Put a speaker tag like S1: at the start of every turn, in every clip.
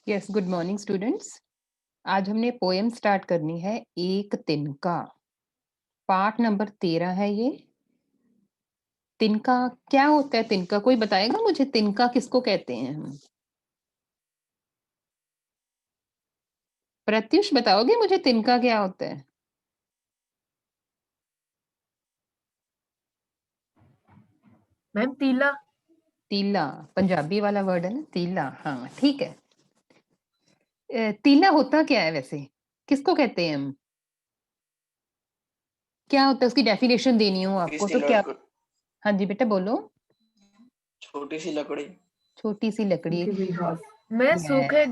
S1: Yes, good morning students. आज हमने poem start करनी है एक तिनका। पार्ट नंबर 13 है ये। तिनका क्या होता है? तिनका कोई बताएगा मुझे? तिनका किसको कहते हैं हम? प्रत्युष बताओगे मुझे तिनका क्या होता है?
S2: मैम तीला।
S1: तीला पंजाबी वाला वर्ड है ना, तीला। हाँ ठीक है। तीला होता क्या है वैसे? किसको कहते हैं हम? क्या होता है? उसकी डेफिनेशन देनी हो आपको
S3: किसी
S1: तो क्या?
S3: लड़को
S1: हाँ जी बेटा बोलो।
S3: छोटी सी लकड़ी।
S1: छोटी सी लकड़ी।
S2: मैं सूखे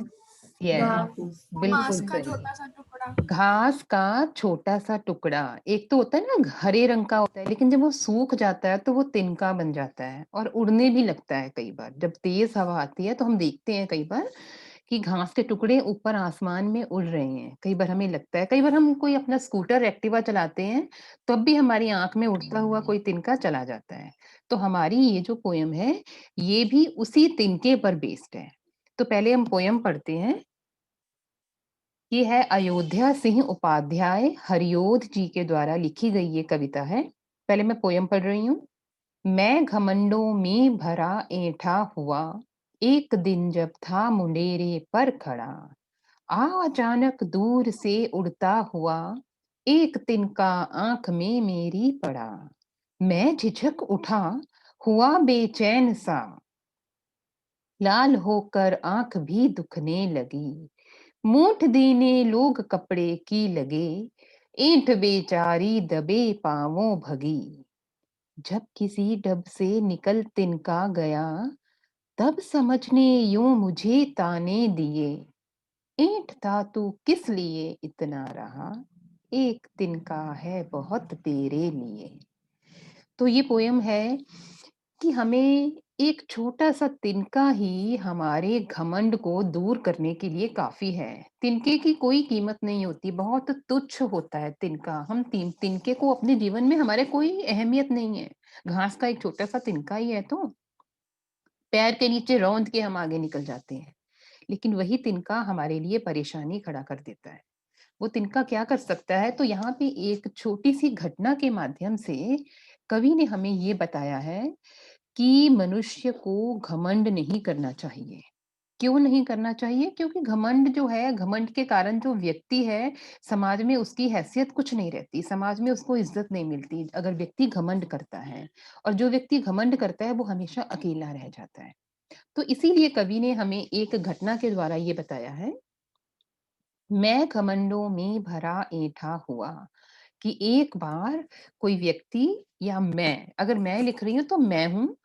S1: यस,
S2: घास
S1: बिल्कुल
S4: घास का
S1: सही।
S4: छोटा सा टुकड़ा।
S1: घास का छोटा सा टुकड़ा। एक तो होता है ना हरे रंग का होता है, लेकिन जब वो सूख जाता है तो वो तिनका बन जाता है और उड़ने भी लगता है। कई बार जब तेज हवा आती है तो हम देखते हैं कई बार कि घास के टुकड़े ऊपर आसमान में उड़ रहे हैं। कई बार हमें लगता है, कई बार हम कोई अपना स्कूटर एक्टिवा चलाते हैं तब भी हमारी आंख में उड़ता हुआ कोई तिनका चला जाता है। तो हमारी ये जो पोयम है ये भी उसी तिनके पर बेस्ड है। तो पहले हम पोयम पढ़ते हैं। ये है अयोध्या सिंह उपाध्याय हरिओध जी के द्वारा लिखी गई ये कविता है। पहले मैं पोयम पढ़ रही हूँ। मैं घमंडों में भरा ऐंठा हुआ, एक दिन जब था मुंडेरे पर खड़ा, आ अचानक दूर से उड़ता हुआ, एक तिनका आंख में मेरी पड़ा। मैं झिझक उठा, हुआ बेचैन सा, लाल होकर आंख भी दुखने लगी। मूठ देने लोग कपड़े की लगे, ईंट बेचारी दबे पांवों भगी। जब किसी डब से निकल तिनका गया, तब समझने यूं मुझे ताने दिए। ईंट था तू किस लिए इतना रहा, एक तिनका है बहुत तेरे लिए। तो ये पोयम है कि हमें एक छोटा-सा तिनका ही हमारे घमंड को दूर करने के लिए काफ़ी है। तिनके की कोई कीमत नहीं होती, बहुत तुच्छ होता है तिनका। हम तिनके को अपने जीवन में हमारे कोई अहमियत नहीं है। घास का एक छोटा-सा तिनका ही है तो, पैर के नीचे रौंद के हम आगे निकल जाते हैं। लेकिन वही तिनका हमारे लिए परेशानी खड़ा कर देता है। वो तिनका क्या कर सकता है? तो यहाँ पे एक छोटी-सी घटना के माध्यम से कवि ने हमें ये बताया है कि मनुष्य को घमंड नहीं करना चाहिए। क्यों नहीं करना चाहिए? क्योंकि घमंड जो है, घमंड के कारण जो व्यक्ति है, समाज में उसकी हैसियत कुछ नहीं रहती, समाज में उसको इज़्ज़त नहीं मिलती, अगर व्यक्ति घमंड करता है। और जो व्यक्ति घमंड करता है, वो हमेशा अकेला रह जाता है। तो इसीलिए कवि ने हमें एक घटना के द्वारा ये बताया है, मैं घमंडों में भरा ऐंठा हुआ। कि एक बार कोई व्यक्ति या मैं, अगर मैं लिख रही हूँ तो मैं हूँ,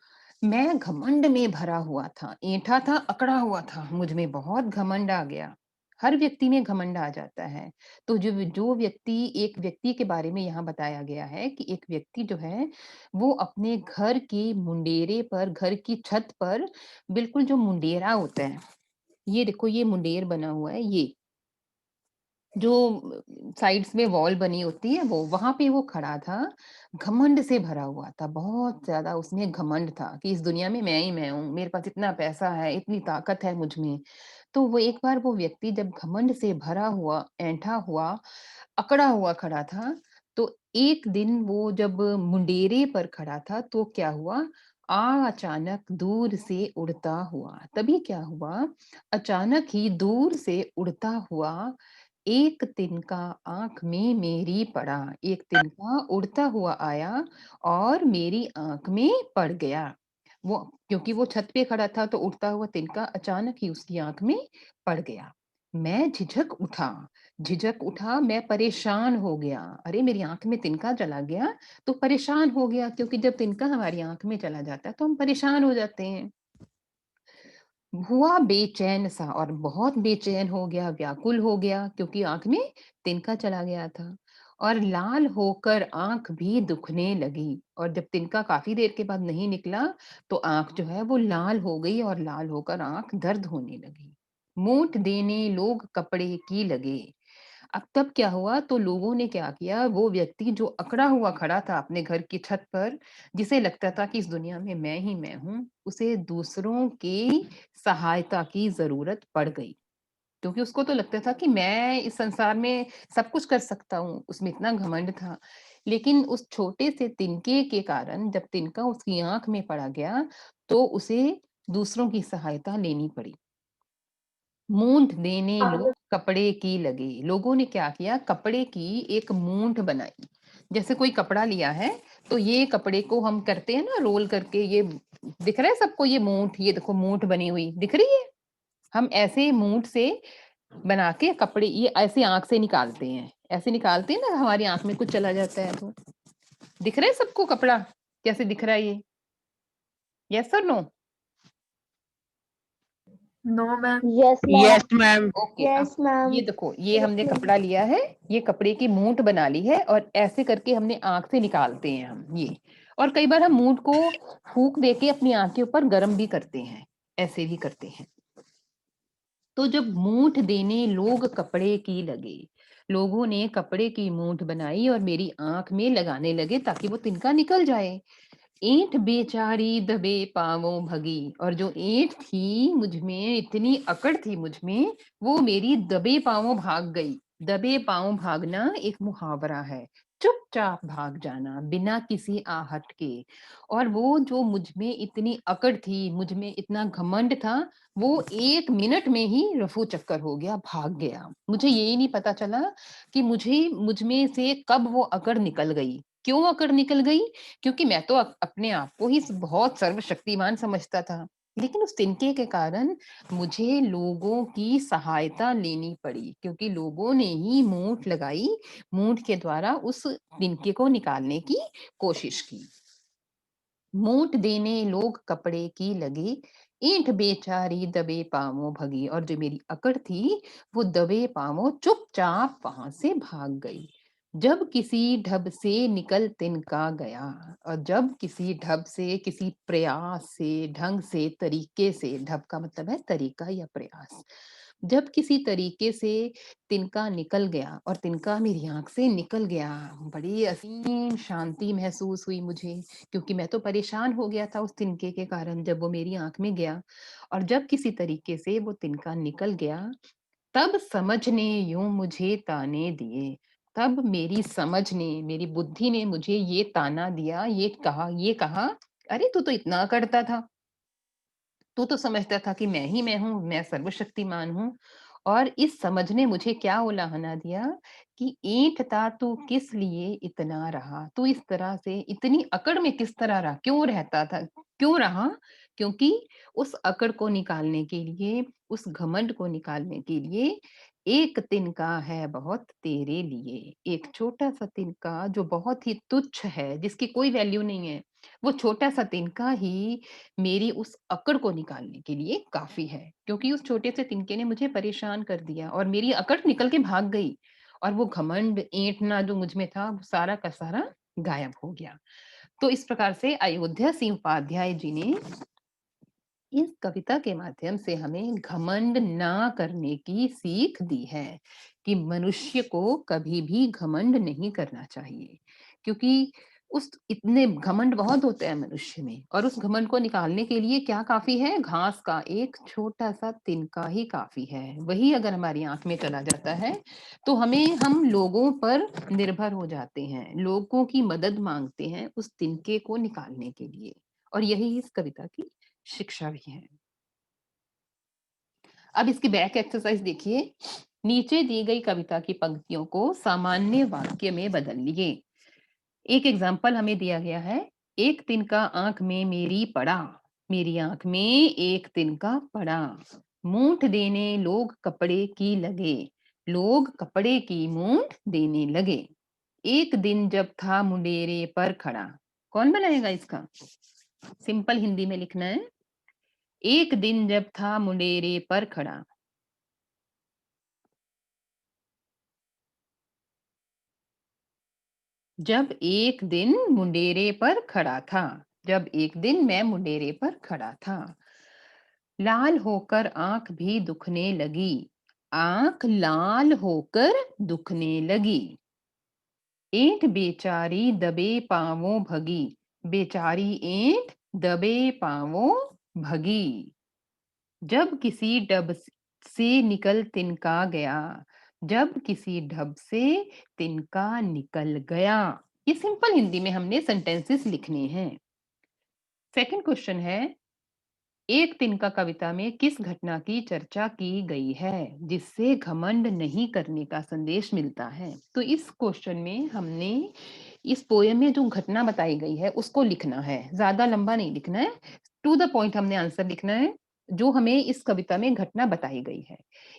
S1: मैं घमंड में भरा हुआ था, ऐंठा था, अकड़ा हुआ था, मुझ में बहुत घमंड आ गया। हर व्यक्ति में घमंड आ जाता है। तो जो जो व्यक्ति, एक व्यक्ति के बारे में यहाँ बताया गया है कि एक व्यक्ति जो है, वो अपने घर के मुंडेरे पर, घर की छत पर, बिल्कुल जो मुंडेरा होता है, ये देखो ये मुंडेर बना हुआ है, ये जो साइड्स में वॉल बनी होती है वो, वहाँ पे वो खड़ा था, घमंड से भरा हुआ था, बहुत ज़्यादा उसमें घमंड था कि इस दुनिया में मैं ही मैं हूँ, मेरे पास इतना पैसा है, इतनी ताकत है मुझ में। तो वो एक बार वो व्यक्ति जब घमंड से भरा हुआ, ऐंठा हुआ, अकड़ा हुआ खड़ा था, तो एक दिन वो जब मुंडेरे पर खड़ा था तो क्या हुआ, अचानक दूर से उड़ता हुआ, तभी क्या हुआ, अचानक ही दूर से उड़ता हुआ एक तिनका आँख में मेरी पड़ा। एक तिनका उड़ता हुआ आया और मेरी आँख में पड़ गया। वो, क्योंकि वो छत पे खड़ा था तो उड़ता हुआ तिनका अचानक ही उसकी आँख में पड़ गया। मैं झिझक उठा, मैं परेशान हो गया। अरे! मेरी आँख में तिनका चला गया, तो परेशान हो गया, क्योंकि जब तिनका हमारी आँख में चला जाता है तो हम परेशान हो जाते हैं। हुआ बेचैन सा, और बहुत बेचैन हो गया, व्याकुल हो गया, क्योंकि आँख में तिनका चला गया था। और लाल होकर आँख भी दुखने लगी, और जब तिनका काफ़ी देर के बाद नहीं निकला, तो आँख जो है वो लाल हो गई और लाल होकर आँख दर्द होने लगी। मूठ देने लोग कपड़े की लगे। अब तब क्या हुआ, तो लोगों ने क्या किया, वो व्यक्ति जो अकड़ा हुआ खड़ा था अपने घर की छत पर, जिसे लगता था कि इस दुनिया में मैं ही मैं हूँ, उसे दूसरों की सहायता की ज़रूरत पड़ गई। क्योंकि उसको तो लगता था कि मैं इस संसार में सब कुछ कर सकता हूँ, उसमें इतना घमंड था। लेकिन उस छोटे से तिनके के कारण जब तिनका उसकी आँख में पड़ा गया, तो उसे दूसरों की सहायता लेनी पड़ी। मूंठ देने लोग कपड़े की लगे। लोगों ने क्या किया, कपड़े की एक मूंठ बनाई। जैसे कोई कपड़ा लिया है, तो ये कपड़े को हम करते हैं ना रोल करके, ये दिख रहा है सबको ये मूंठ, ये देखो मूंठ बनी हुई, दिख रही है? हम ऐसे मूंठ से बना के कपड़े ये ऐसे आँख से निकालते हैं। ऐसे निकालते हैं ना, हमारी आँख में कुछ चला जाता है तो। दिख रहा है सबको कपड़ा? कैसे दिख रहा है ये? येस और no?
S2: No ma'am.
S4: Yes ma'am.
S5: Yes ma'am.
S1: Okay, अब
S4: यस मैम।
S1: ये देखो, ये हमने कपड़ा लिया है, ये कपड़े की मूंठ बना ली है और ऐसे करके हमने आँख से निकालते हैं हम ये। और कई बार हम मूंठ को फूँक देके अपनी आँख के ऊपर गरम भी करते हैं, ऐसे भी करते हैं। तो जब मूंठ देने लोग कपड़े की लगे, लोगों ने कपड़े की मूंठ बनाई और मेरी आँख में लगाने लगे ताकि वो तिनका निकल जाए। ऐंठ बेचारी दबे पाँवों भगी, और जो ऐंठ थी मुझ में, इतनी अकड़ थी मुझ में, वो मेरी दबे पाँवों भाग गई। दबे पाँव भागना एक मुहावरा है, चुपचाप भाग जाना बिना किसी आहट के। और वो जो मुझ में इतनी अकड़ थी, मुझ में इतना घमंड था, वो 1 मिनट में ही रफू चक्कर हो गया, भाग गया। मुझे यही नहीं पता चला कि मुझ में से कब वो अकड़ निकल गई। क्यों अकड़ निकल गई? क्योंकि मैं तो अपने आप को ही बहुत सर्वशक्तिमान समझता था। लेकिन उस तिनके के कारण मुझे लोगों की सहायता लेनी पड़ी, क्योंकि लोगों ने ही मूठ लगाई, मूठ के द्वारा उस तिनके को निकालने की कोशिश की। मूठ देने लोग कपड़े की लगे, ऐंठ बेचारी दबे पाँवों भगी, और जो मेरी अकड़ थी, वो दबे पाँवों चुपचाप वहां से भाग गई। जब किसी ढब से निकल तिनका गया, और जब किसी ढब से, किसी प्रयास से, ढंग से, तरीके से, ढब का मतलब है तरीका या प्रयास, जब किसी तरीके से तिनका निकल गया और तिनका मेरी आंख से निकल गया, बड़ी असीम शांति महसूस हुई मुझे, क्योंकि मैं तो परेशान हो गया था उस तिनके के कारण जब वो मेरी आंख में गया। और जब किसी तरीके से वो तिनका निकल गया, तब समझ ने यूं मुझे ताने दिए। तब मेरी समझ ने, मेरी बुद्धि ने मुझे ये ताना दिया, ये कहा, अरे तू तो इतना करता था, तू तो समझता था कि मैं ही मैं हूँ, मैं सर्वशक्तिमान हूँ। और इस समझ ने मुझे क्या उलाहना दिया कि ऐंठता तू किस लिए इतना रहा? तू इस तरह से इतनी अकड़ में किस तरह रहा? क्यों रहता था? क्यों रहा? क्योंकि उस अकड़ को निकालने के लिए, उस घमंड को निकालने के लिए, एक तिनका है बहुत तेरे लिए। एक छोटा-सा तिनका जो बहुत ही तुच्छ है, जिसकी कोई वैल्यू नहीं है, वो छोटा-सा तिनका ही मेरी उस अकड़ को निकालने के लिए काफ़ी है, क्योंकि उस छोटे से तिनके ने मुझे परेशान कर दिया और मेरी अकड़ निकल के भाग गई, और वो घमंड, ऐंठना जो मुझ में था, वो सारा का सारा गायब हो गया। तो इस प्रकार से अयोध्या सिंह उपाध्याय जी ने इस कविता के माध्यम से हमें घमंड ना करने की सीख दी है, कि मनुष्य को कभी भी घमंड नहीं करना चाहिए, क्योंकि उस इतने घमंड बहुत होते हैं मनुष्य में, और उस घमंड को निकालने के लिए क्या काफी है? घास का एक छोटा सा तिनका ही काफी है। वही अगर हमारी आंख में चला जाता है, तो हम लोगों पर निर्भर हो जाते हैं, लोगों की मदद मांगते हैं उस तिनके को निकालने के लिए। और यही इस कविता की शिक्षा भी है। अब इसकी बैक एक्सरसाइज देखिए। नीचे दी गई कविता की पंक्तियों को सामान्य वाक्य में बदलिए। एक एग्जाम्पल हमें दिया गया है, एक तिनका आंख में मेरी पड़ा। मेरी आंख में एक तिनका पड़ा। मूठ देने लोग कपड़े की लगे। लोग कपड़े की मूठ देने लगे। एक दिन जब था मुंडेरे पर खड़ा। कौन बनाएगा इसका? सिंपल हिंदी में लिखना है। एक दिन जब था मुंडेरे पर खड़ा। जब एक दिन मुंडेरे पर खड़ा था। जब एक दिन मैं मुंडेरे पर खड़ा था। लाल होकर आंख भी दुखने लगी। आंख लाल होकर दुखने लगी। ऐंठ बेचारी दबे पांवों भगी। बेचारी ऐंठ दबे पांवों भगी। जब किसी ढब से निकल तिनका गया, जब किसी ढब से तिनका निकल गया। ये सिंपल हिंदी में हमने सेंटेंसेस लिखने हैं। सेकंड क्वेश्चन है, एक तिनका कविता में किस घटना की चर्चा की गई है जिससे घमंड नहीं करने का संदेश मिलता है? तो इस क्वेश्चन में हमने इस पोयम में जो घटना बताई गई है उसको लिखना है, ज्यादा लंबा नहीं लिखना है, टू द पॉइंट हमने आंसर लिखना है जो हमें इस कविता में घटना बताई गई है।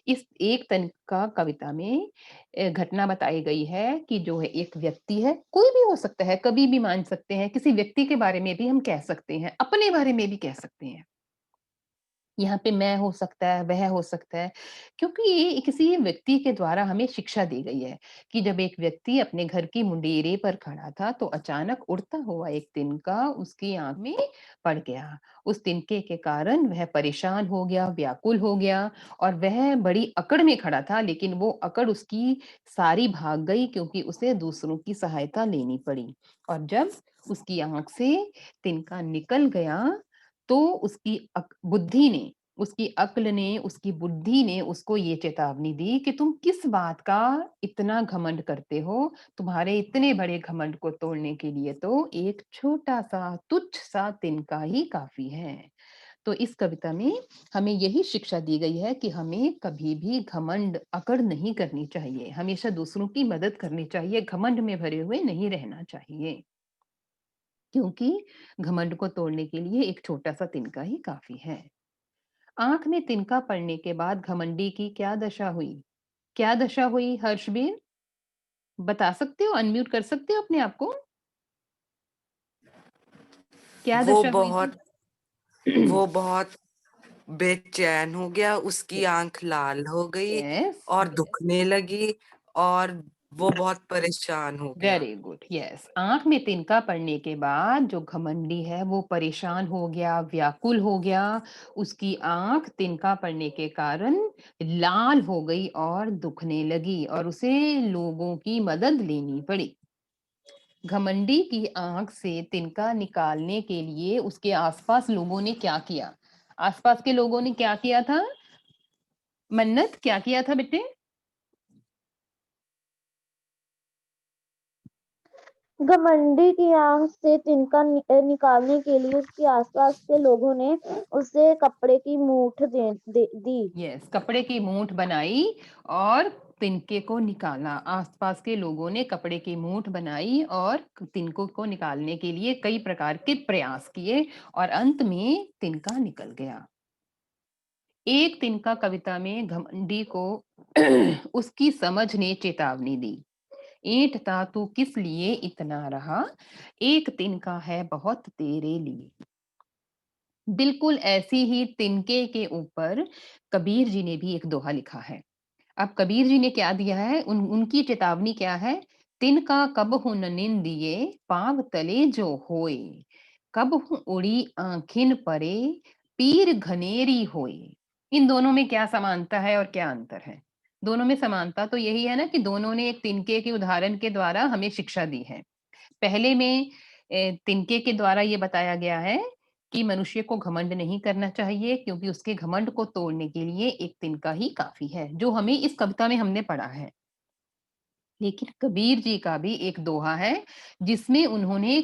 S1: इस एक तिनका कविता में घटना बताई गई है कि जो है एक व्यक्ति है, कोई भी हो सकता है, कभी भी मान सकते हैं, किसी व्यक्ति के बारे में भी हम कह सकते हैं, अपने बारे में भी कह सकते हैं। यहाँ पे मैं हो सकता है, वह हो सकता है, क्योंकि ये किसी व्यक्ति के द्वारा हमें शिक्षा दी गई है कि जब एक व्यक्ति अपने घर की मुंडेरे पर खड़ा था, तो अचानक उड़ता हुआ एक तिनका उसकी आँख में पड़ गया। उस तिनके के कारण वह परेशान हो गया, व्याकुल हो गया और वह बड़ी अकड़ में खड़ा था, लेकिन वो अकड़ उसकी सारी भाग गई क्योंकि उसे दूसरों की सहायता लेनी पड़ी। और जब उसकी आँख से तिनका निकल गया, तो उसकी बुद्धि ने, उसकी अक्ल ने, उसकी बुद्धि ने उसको ये चेतावनी दी कि तुम किस बात का इतना घमंड करते हो? तुम्हारे इतने बड़े घमंड को तोड़ने के लिए तो एक छोटा-सा, तुच्छ-सा तिनका ही काफ़ी है। तो इस कविता में हमें यही शिक्षा दी गई है कि हमें कभी भी घमंड, अकड़ नहीं करनी चाहिए। हमेशा दूसरों की मदद करनी चाहिए, घमंड में भरे हुए नहीं रहना चाहिए। क्योंकि घमंड को तोड़ने के लिए एक छोटा-सा तिनका ही काफ़ी है। आँख में तिनका पड़ने के बाद घमंडी की क्या दशा हुई? क्या दशा हुई हर्षवीर? बता सकते हो? अनम्यूट कर सकते हो अपने आप को? क्या
S4: वो
S1: दशा हुई थी?
S4: बहुत वो बहुत बेचैन हो गया, उसकी आंख लाल हो गई
S1: यस,
S4: और
S1: यस।
S4: दुखने लगी और वो बहुत परेशान हो गया।
S1: Very good, yes. आँख में तिनका पड़ने के बाद जो घमंडी है वो परेशान हो गया, व्याकुल हो गया। उसकी आँख तिनका पड़ने के कारण लाल हो गई और दुखने लगी और उसे लोगों की मदद लेनी पड़ी। घमंडी की आँख से तिनका निकालने के लिए उसके आसपास लोगों ने क्या किया? आसपास के लोगों ने क्या किया था? मन्नत, क्या किया था बेटे?
S5: घमंडी की आंख से तिनका निकालने के लिए उसके आसपास के लोगों ने उसे कपड़े की मूठ दी।
S1: यस, कपड़े की मूठ बनाई और तिनके को निकाला। आसपास के लोगों ने कपड़े की मूठ बनाई और तिनको को निकालने के लिए कई प्रकार के प्रयास किए और अंत में तिनका निकल गया। एक तिनका कविता में घमंडी को उसकी समझ ने चेतावनी दी। ऐंठता तू किस लिए इतना रहा, एक तिनका है बहुत तेरे लिए। बिल्कुल ऐसी ही तिनके के ऊपर कबीर जी ने भी एक दोहा लिखा है। अब कबीर जी ने क्या दिया है, उनकी चेतावनी क्या है? तिनका कबहु न निंदिए, पाँव तले जो होए, कबहु उड़ी आँखिन परे, पीर घनेरी होए। इन दोनों में क्या समानता है और क्या अंतर है? दोनों में समानता तो यही है ना कि दोनों ने एक तिनके के उदाहरण के द्वारा हमें शिक्षा दी है। पहले में तिनके के द्वारा ये बताया गया है कि मनुष्य को घमंड नहीं करना चाहिए क्योंकि उसके घमंड को तोड़ने के लिए एक तिनका ही काफ़ी है, जो हमें इस कविता में हमने पढ़ा है। लेकिन कबीर जी का भी एक दोहा है जिसमें उन्होंने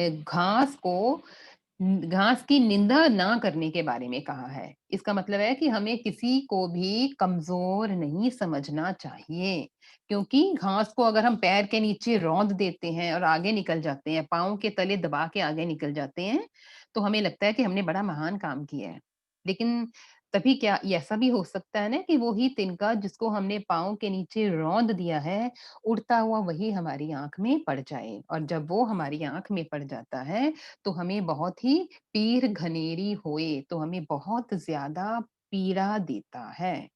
S1: घास को घास की निंदा ना करने के बारे में कहा है। इसका मतलब है कि हमें किसी को भी कमज़ोर नहीं समझना चाहिए, क्योंकि घास को अगर हम पैर के नीचे रौंद देते हैं और आगे निकल जाते हैं, पाँव के तले दबा के आगे निकल जाते हैं, तो हमें लगता है कि हमने बड़ा महान काम किया है। लेकिन तभी क्या ये ऐसा भी हो सकता है ना कि वो ही तिनका जिसको हमने पाँव के नीचे रौंद दिया है, उड़ता हुआ वही हमारी आँख में पड़ जाए और जब वो हमारी आँख में पड़ जाता है, तो हमें बहुत ही पीर घनेरी होए, तो हमें बहुत ज़्यादा पीड़ा देता है।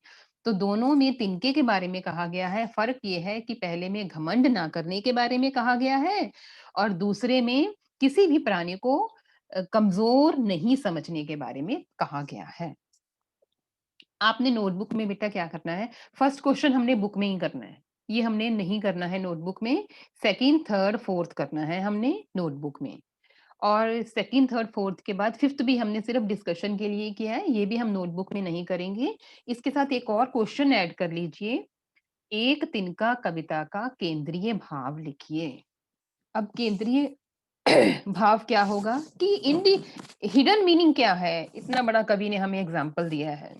S1: तो दोनों में तिनके के बारे में कहा गया है, फ़र्क ये है कि पहले में घमंड ना करने के बारे में कहा गया है और दूसरे में किसी भी प्राणी को कमज़ोर नहीं समझने के बारे में कहा गया है। आपने नोटबुक में बेटा क्या करना है, फर्स्ट क्वेश्चन हमने बुक में ही करना है। ये हमने नहीं करना है नोटबुक में, सेकंड, थर्ड, फोर्थ करना है हमने नोटबुक में। और सेकंड, थर्ड, फोर्थ के बाद फिफ्थ भी हमने सिर्फ डिस्कशन के लिए किया है, ये भी हम नोटबुक में नहीं करेंगे। इसके साथ एक और क्वेश्चन ऐड कर लीजिए, एक तिनका कविता का केंद्रीय भाव लिखिए। अब केंद्रीय भाव क्या होगा कि इंडी हिडन मीनिंग क्या है? इतना बड़ा कवि ने हमें एग्जाम्पल दिया है,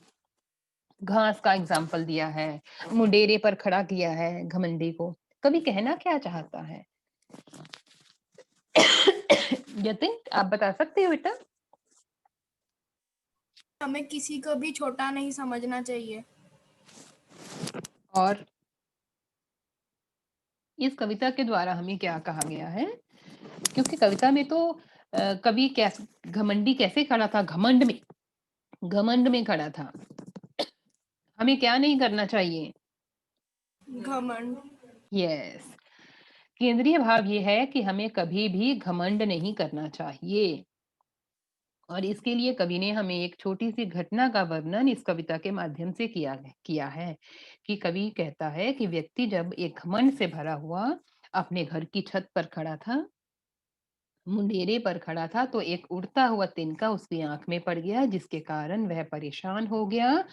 S1: घास का एग्जाम्पल दिया है, मुंडेरे पर खड़ा किया है घमंडी को। कवि कहना क्या चाहता है? यतिन, आप बता सकते हो बेटा?
S6: हमें किसी को भी छोटा नहीं समझना चाहिए।
S1: और इस कविता के द्वारा हमें क्या कहा गया है? क्योंकि कविता में तो कवि कैसे घमंडी कैसे खड़ा था? घमंड में खड़ा था। हमें क्या नहीं करना चाहिए?
S6: घमंड।
S1: यस, केंद्रीय भाव ये है कि हमें कभी भी घमंड नहीं करना चाहिए। और इसके लिए कवि ने हमें एक छोटी सी घटना का वर्णन इस कविता के माध्यम से किया है कि कवि कहता है कि व्यक्ति जब एक घमंड से भरा हुआ अपने घर की छत पर खड़ा था, मुंडेरे पर खड़ा था, तो एक उड़ता हुआ तिनका उसकी आंख में पड़ गया, जिसके कारण वह परेशान हो गया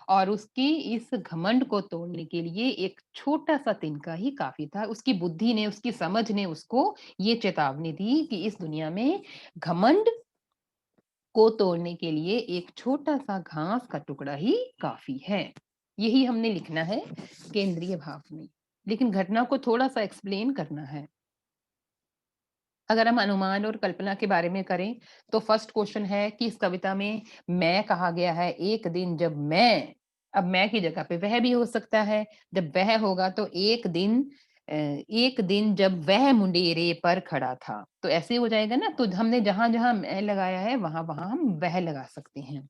S1: और उसकी इस घमंड को तोड़ने के लिए एक छोटा सा तिनका ही काफी था। उसकी बुद्धि ने, उसकी समझ ने उसको ये चेतावनी दी कि इस दुनिया में घमंड को तोड़ने के लिए एक छोटा सा घास का टुकड़ा ही काफी है। यही हमने लिखना है केंद्रीय भाव में, लेकिन घटना को थोड़ा सा एक्सप्लेन करना है। अगर हम अनुमान और कल्पना के बारे में करें तो फर्स्ट क्वेश्चन है कि इस कविता में मैं कहा गया है। एक दिन जब मैं, अब मैं की जगह पे वह भी हो सकता है। जब वह होगा तो एक दिन जब वह मुंडेरे पर खड़ा था, तो ऐसे हो जाएगा ना। तो हमने जहां जहां मैं लगाया है वहां वहां हम वह लगा सकते हैं।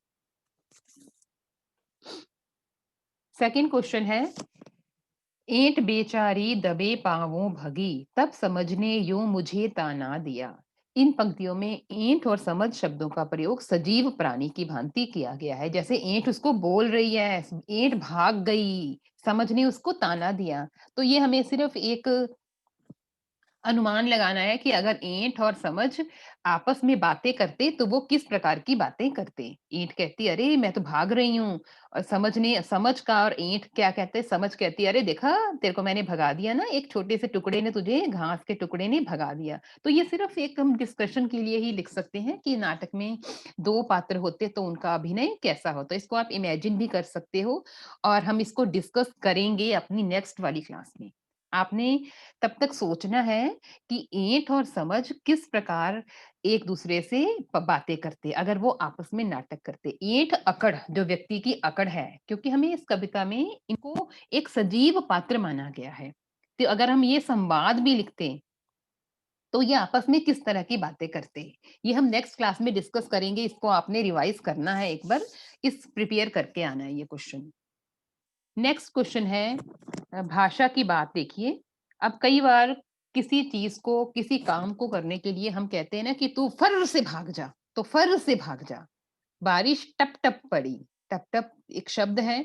S1: सेकंड क्वेश्चन है, ऐंठ बेचारी दबे पांवों भगी, तब समझने यूं मुझे ताना दिया। इन पंक्तियों में ऐंठ और समझ शब्दों का प्रयोग सजीव प्राणी की भांति किया गया है। जैसे ऐंठ उसको बोल रही है, ऐंठ भाग गई, समझ ने उसको ताना दिया। तो ये हमें सिर्फ एक अनुमान लगाना है कि अगर ऐंठ और समझ आपस में बातें करते तो वो किस प्रकार की बातें करते। ऐंठ कहती अरे मैं तो भाग रही हूँ, और समझ का और ऐंठ क्या कहते, समझ कहती अरे देखा तेरे को मैंने भगा दिया ना, एक छोटे से टुकड़े ने तुझे, घास के टुकड़े ने भगा दिया। तो ये सिर्फ एक हम डिस्कशन के लिए ही लिख सकते हैं कि नाटक में दो पात्र होते तो उनका अभिनय कैसा होता। इसको आप इमेजिन भी कर सकते हो और हम इसको डिस्कस करेंगे अपनी नेक्स्ट वाली क्लास में। आपने तब तक सोचना है कि ऐंठ और समझ किस प्रकार एक दूसरे से बातें करते अगर वो आपस में नाटक करते। ऐंठ अकड़, जो व्यक्ति की अकड़ है, क्योंकि हमें इस कविता में इनको एक सजीव पात्र माना गया है। तो अगर हम ये संवाद भी लिखते तो ये आपस में किस तरह की बातें करते हैं, ये हम नेक्स्ट क्लास में डिस्कस करेंगे। इसको आपने रिवाइज करना है, एक बार इस प्रिपेयर करके आना है ये क्वेश्चन। नेक्स्ट क्वेश्चन है भाषा की बात देखिए। अब कई बार किसी चीज को, किसी काम को करने के लिए हम कहते हैं ना कि तू फर्र से भाग जा, तो फर्र से भाग जा। बारिश टप टप पड़ी, टप टप एक शब्द है।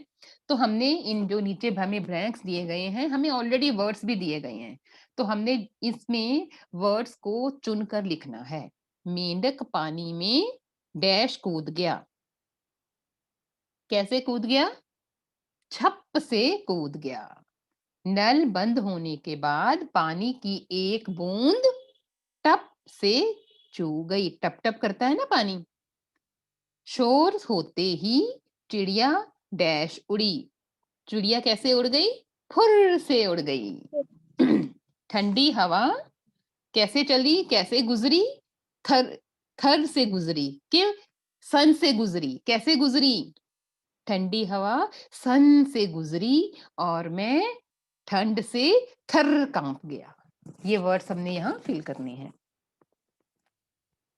S1: तो हमने इन जो नीचे हमें ब्लैंक्स दिए गए हैं, हमें ऑलरेडी वर्ड्स भी दिए गए हैं, तो हमने इसमें वर्ड्स को चुनकर लिखना है। मेंढक पानी में डैश कूद गया। कैसे कूद गया? छप से कूद गया। नल बंद होने के बाद पानी की एक बूंद टप से चू गई। टप टप करता है ना पानी। शोर होते ही चिड़िया डैश उड़ी। चिड़िया कैसे उड़ गई? फुर्र से उड़ गई। ठंडी हवा कैसे चली, कैसे गुजरी? थर थर से गुजरी। क्यों? सन से गुजरी। कैसे गुजरी? ठंडी हवा सन से गुजरी और मैं ठंड से थर कांप गया। ये वर्ड्स हमने यहाँ फिल करने हैं।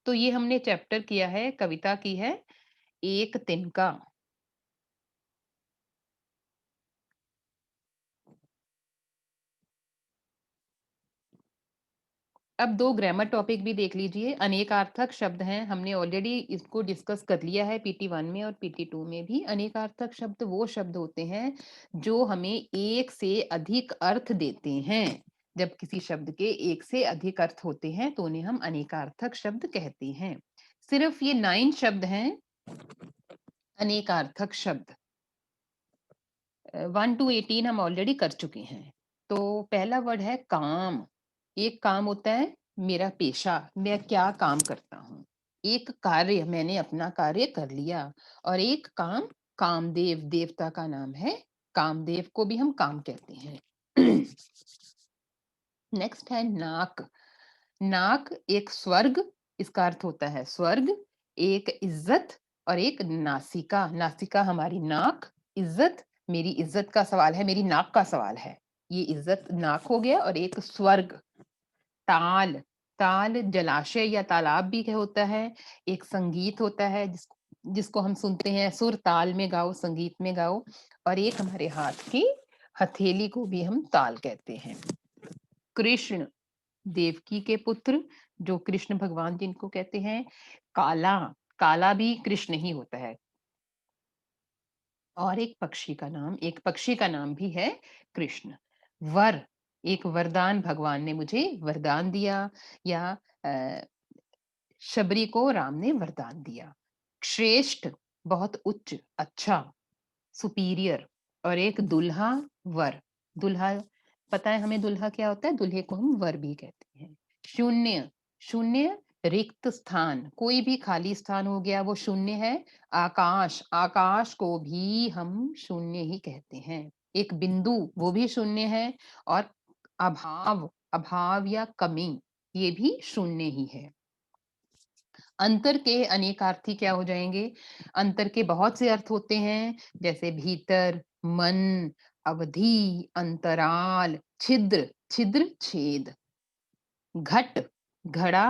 S1: तो ये हमने चैप्टर किया है, कविता की है एक तिनका। अब दो ग्रामर टॉपिक भी देख लीजिए। अनेकार्थक शब्द हैं, हमने ऑलरेडी इसको डिस्कस कर लिया है PT1 में और PT2 में भी। अनेकार्थक शब्द वो शब्द होते हैं जो हमें एक से अधिक अर्थ देते हैं। जब किसी शब्द के एक से अधिक अर्थ होते हैं तो उन्हें हम अनेकार्थक शब्द कहते हैं। सिर्फ ये 9 शब्द हैं अनेकार्थक शब्द। 1 to 18 हम ऑलरेडी कर चुके हैं। तो पहला वर्ड है काम। एक काम होता है मेरा पेशा, मैं क्या काम करता हूँ। एक कार्य, मैंने अपना कार्य कर लिया। और एक काम, कामदेव देवता का नाम है, कामदेव को भी हम काम कहते हैं। नेक्स्ट है नाक। नाक एक स्वर्ग, इसका अर्थ होता है स्वर्ग, एक इज्जत और एक नासिका। नासिका हमारी नाक, इज्जत मेरी इज्जत का सवाल है, मेरी नाक का सवाल है। ये इज्जत नाक हो गया। और एक स्वर्ग। ताल। ताल जलाशय या तालाब भी होता है। एक संगीत होता है जिसको हम सुनते हैं, सुर ताल में गाओ, संगीत में गाओ। और एक हमारे हाथ की हथेली को भी हम ताल कहते हैं। कृष्ण, देवकी के पुत्र, जो कृष्ण भगवान जिनको कहते हैं। काला, काला भी कृष्ण ही होता है। और एक पक्षी का नाम भी है कृष्ण। वर, एक वरदान, भगवान ने मुझे वरदान दिया, या शबरी को राम ने वरदान दिया। श्रेष्ठ, बहुत उच्च, अच्छा, सुपीरियर। और एक दुल्हा, वर। दुल्हा, पता है हमें दुल्हा क्या होता है, दुल्हे को हम वर भी कहते हैं। शून्य, शून्य रिक्त स्थान, कोई भी खाली स्थान हो गया वो शून्य है। आकाश, आकाश को भी हम शून्य ही कहते हैं। एक बिंदु, वो भी शून्य है। और अभाव, अभाव या कमी, ये भी शून्य ही है। अंतर के अनेकार्थी क्या हो जाएंगे? अंतर के बहुत से अर्थ होते हैं, जैसे भीतर, मन, अवधि, अंतराल, छिद्र, छिद्र छेद। घट, घड़ा,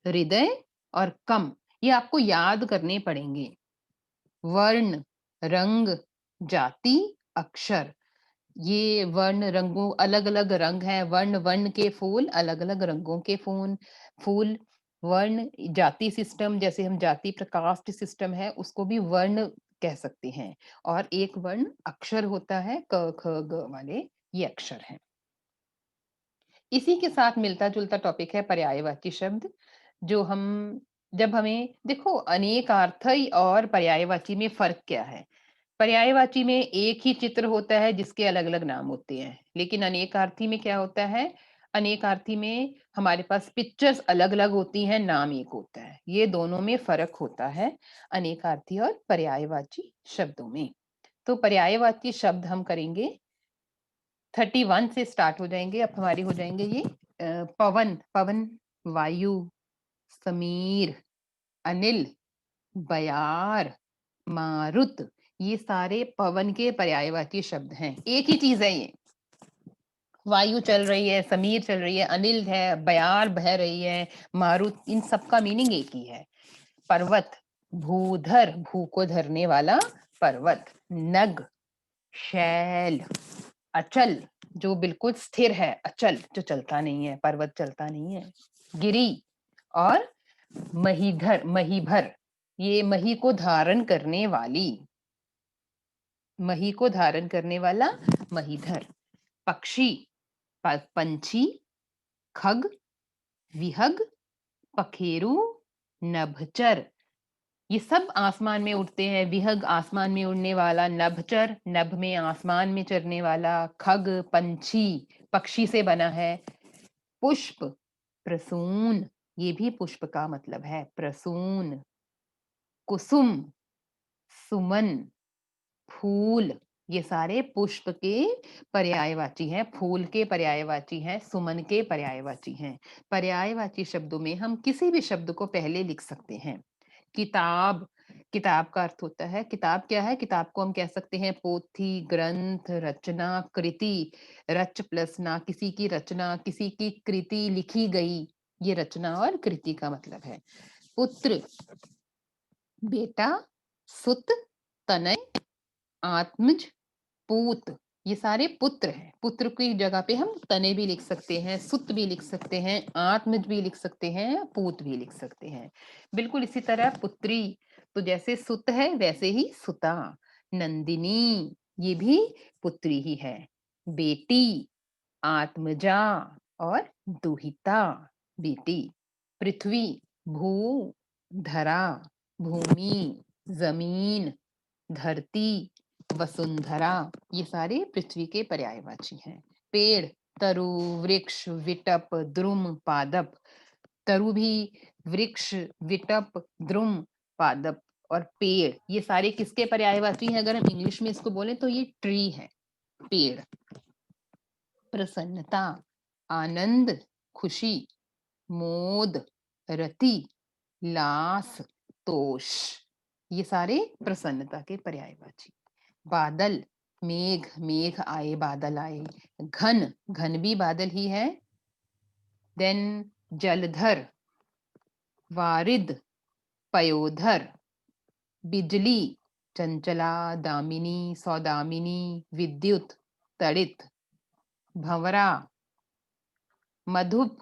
S1: हृदय और कम, ये आपको याद करने पड़ेंगे। वर्ण, रंग, जाति, अक्षर। ये वर्ण, रंगों, अलग अलग रंग हैं। वर्ण, वर्ण के फूल, अलग अलग रंगों के फूल। वर्ण, जाति सिस्टम, जैसे हम जाति प्रकास्ट सिस्टम है उसको भी वर्ण कह सकते हैं। और एक वर्ण अक्षर होता है, क ख ग वाले, ये अक्षर हैं। इसी के साथ मिलता जुलता टॉपिक है पर्यायवाची शब्द, जो हम, जब हमें देखो अनेकार्थी और पर्यायवाची में फर्क क्या है। पर्यायवाची में एक ही चित्र होता है जिसके अलग अलग नाम होते हैं, लेकिन अनेकार्थी में क्या होता है, अनेकार्थी में हमारे पास पिक्चर्स अलग अलग होती हैं, नाम एक होता है। ये दोनों में फर्क होता है अनेकार्थी और पर्यायवाची शब्दों में। तो पर्यायवाची शब्द हम करेंगे 31 से स्टार्ट हो जाएंगे। अब हमारे हो जाएंगे ये पवन, पवन, वायु, समीर, अनिल, बयार, मारुत, ये सारे पवन के पर्यायवाची शब्द हैं। एक ही चीज है ये, वायु चल रही है, समीर चल रही है, अनिल है, बयार बह रही है, मारुत, इन सब का मीनिंग एक ही है। पर्वत, भूधर, भू को धरने वाला पर्वत। नग, शैल, अचल, जो बिल्कुल स्थिर है, अचल जो चलता नहीं है, पर्वत चलता नहीं है। गिरी और महीधर, महीभर, ये मही को धारण करने वाली, मही को धारण करने वाला महीधर। पक्षी, पंछी, खग, विहग, पखेरु, नभचर, ये सब आसमान में उड़ते हैं। विहग आसमान में उड़ने वाला, नभचर नभ में आसमान में चरने वाला, खग पंछी, पक्षी से बना है। पुष्प, प्रसून, ये भी पुष्प का मतलब है, प्रसून। कुसुम, सुमन, फूल, ये सारे पुष्प के पर्यायवाची हैं, फूल के पर्यायवाची हैं, सुमन के पर्यायवाची हैं। पर्यायवाची शब्दों में हम किसी भी शब्द को पहले लिख सकते हैं। किताब, किताब का अर्थ होता है, किताब क्या है, किताब को हम कह सकते हैं पोथी, ग्रंथ, रचना, कृति। रच प्लस ना, किसी की रचना, किसी की कृति लिखी गई, ये रचना और कृति का मतलब है। पुत्र, बेटा, सुत, तनय, आत्मज, पूत, ये सारे पुत्र हैं। पुत्र की जगह पे हम तने भी लिख सकते हैं, सुत भी लिख सकते हैं, आत्मज भी लिख सकते हैं, पूत भी लिख सकते हैं। बिल्कुल इसी तरह पुत्री, तो जैसे सुत है वैसे ही सुता। नंदिनी, ये भी पुत्री ही है। बेटी, आत्मजा और दुहिता बेटी। पृथ्वी, भू, धरा, भूमि, जमीन, धरती, वसुंधरा, ये सारे पृथ्वी के पर्यायवाची हैं। पेड़, तरु, वृक्ष, विटप, द्रुम, पादप। तरु भी वृक्ष, विटप, द्रुम, पादप और पेड़, ये सारे किसके पर्यायवाची हैं? अगर हम इंग्लिश में इसको बोले तो ये ट्री है, पेड़। प्रसन्नता, आनंद, खुशी, मोद, रति, लास, तोष, ये सारे प्रसन्नता के पर्यायवाची। बादल, मेघ, मेघ आए, बादल आए। घन, घन भी बादल ही है। देन जलधर, वारिद, पयोधर। बिजली, चंचला, दामिनी, सौदामिनी, विद्युत, तड़ित। भंवरा, मधुप,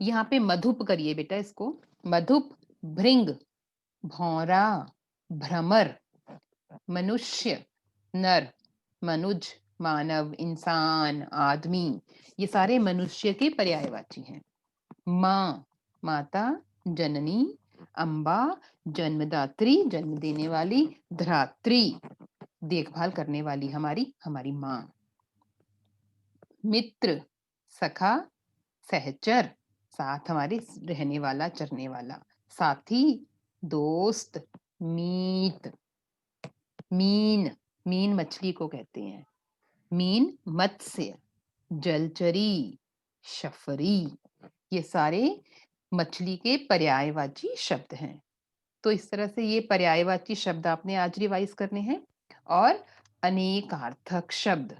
S1: यहाँ पे मधुप करिए बेटा इसको, मधुप, भृंग, भौरा, भ्रमर। मनुष्य, नर, मनुज, मानव, इंसान, आदमी, ये सारे मनुष्य के पर्यायवाची हैं। माँ, माता, जननी। अम्बा, जन्मदात्री, जन्म देने वाली। धात्री, देखभाल करने वाली हमारी माँ। मित्र, सखा, सहचर, साथ हमारे रहने वाला, चरने वाला। साथी, दोस्त, मीत। मीन, मीन मछली को कहते हैं। मीन, मत्स्य, जलचरी, शफरी, ये सारे मछली के पर्यायवाची शब्द हैं। तो इस तरह से ये पर्यायवाची शब्द आपने आज रिवाइज करने हैं। और अनेकार्थक शब्द,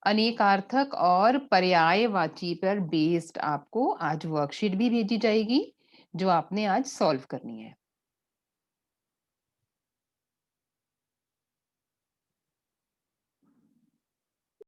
S1: अनेकार्थक और पर्यायवाची पर बेस्ड आपको आज वर्कशीट भी भेजी जाएगी, जो आपने आज सॉल्व करनी है।